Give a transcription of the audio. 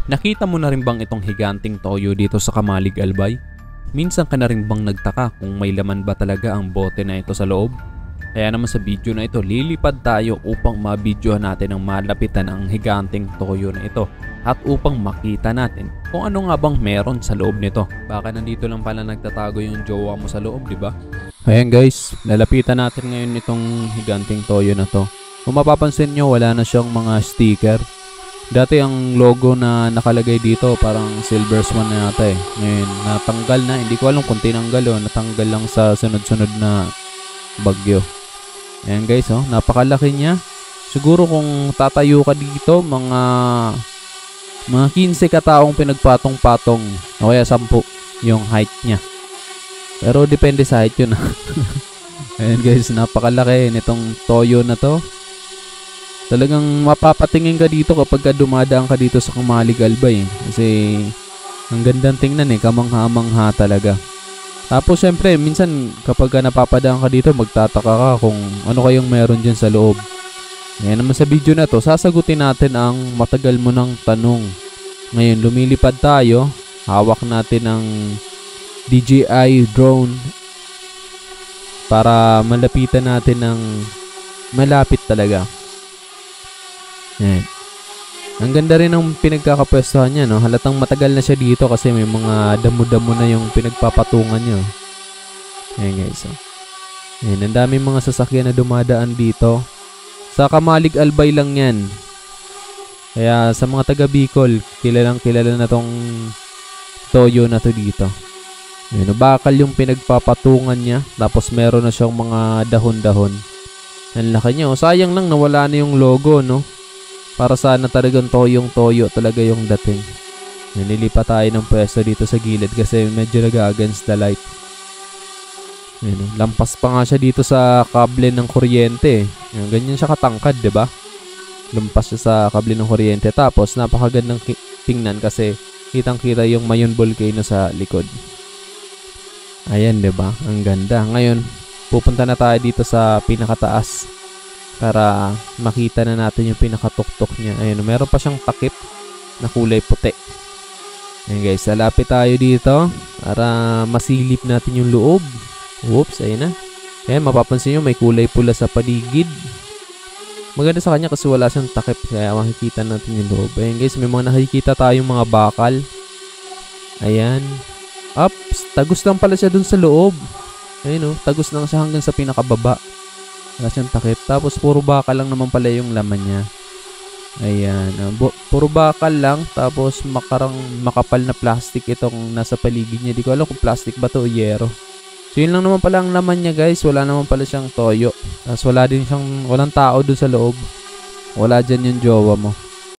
Nakita mo na rin bang itong higanting toyo dito sa Kamalig Albay? Minsan ka na rin bang nagtaka kung may laman ba talaga ang bote na ito sa loob? Kaya naman sa video na ito, lilipad tayo upang mabidyohan natin ang malapitan ang higanting toyo na ito at upang makita natin kung ano nga bang meron sa loob nito. Baka nandito lang pala nagtatago yung jowa mo sa loob, di ba? Ayan guys, lalapitan natin ngayon itong higanting toyo na to. Kung mapapansin nyo, wala na siyang mga sticker. Dati ang logo na nakalagay dito parang Silver Swan na yata eh. Ngayon natanggal na, hindi ko alam kung tinanggal o natanggal lang sa sunod-sunod na bagyo. Ayan guys, oh, napakalaki niya. Siguro kung tatayo ka dito, mga 15 kataong pinagpatong-patong o kaya 10 yung height niya. Pero depende sa height yun. Ayan guys, napakalaki nitong toyo na to. Talagang mapapatingin ka dito kapag dumadaan ka dito sa Kamalig Albay. Kasi ang gandang tingnan eh, kamangha-mangha talaga. Tapos syempre, minsan kapag napapadaan ka dito, magtataka ka kung ano kayong meron dyan sa loob. Ngayon naman sa video na to, sasagutin natin ang matagal mo ng tanong. Ngayon, lumilipad tayo. Hawak natin ang DJI drone para malapitan natin ng malapit talaga. Ayan. Ang ganda rin ng pinagkakapwestuhan niya, no? Halatang matagal na siya dito kasi may mga damo-damo na yung pinagpapatungan niya. Ayan guys. Oh. Ayan, ang daming mga sasakyan na dumadaan dito. Sa Kamalig Albay lang yan. Kaya sa mga taga Bicol, kilalang kilala na tong toyo na to dito. Ayan, bakal yung pinagpapatungan niya. Tapos meron na siyang mga dahon-dahon. Ang laki niya. Oh. Sayang lang nawala na yung logo, no? Para sana talagang toyong-toyo talaga yung dating. Nililipat tayo ng pwesto dito sa gilid kasi medyo nag-against the light. Ayan, lampas pa nga siya dito sa kable ng kuryente. Ayan, ganyan siya katangkad, diba? Lampas siya sa kable ng kuryente. Tapos napakagandang tingnan kasi kitang-kita yung Mayon Volcano sa likod. Ayan, diba? Ang ganda. Ngayon, pupunta na tayo dito sa pinakataas para makita na natin yung pinakatuktok niya. Ayun, meron pa siyang takip na kulay puti. Ayun guys, lalapit tayo dito para masilip natin yung loob. Oops, ayun na. Ayun, mapapansin nyo may kulay pula sa paligid. Maganda sa kanya kasi wala siyang takip kaya makikita natin yung loob. Ayun guys, may mga nakikita tayong mga bakal. Ayan. Ups, tagos lang pala siya dun sa loob. Ayun oh, tagos lang siya hanggang sa pinakababa. Wala siyang takip. Tapos puro bakal lang naman pala yung laman niya. Ayan. Puro bakal lang. Tapos makapal na plastic itong nasa paligid niya. Di ko alam kung plastic ba to o yero. So yun lang naman pala ang laman niya guys. Wala naman pala siyang toyo. Tapos walang tao doon sa loob. Wala dyan yung jowa mo.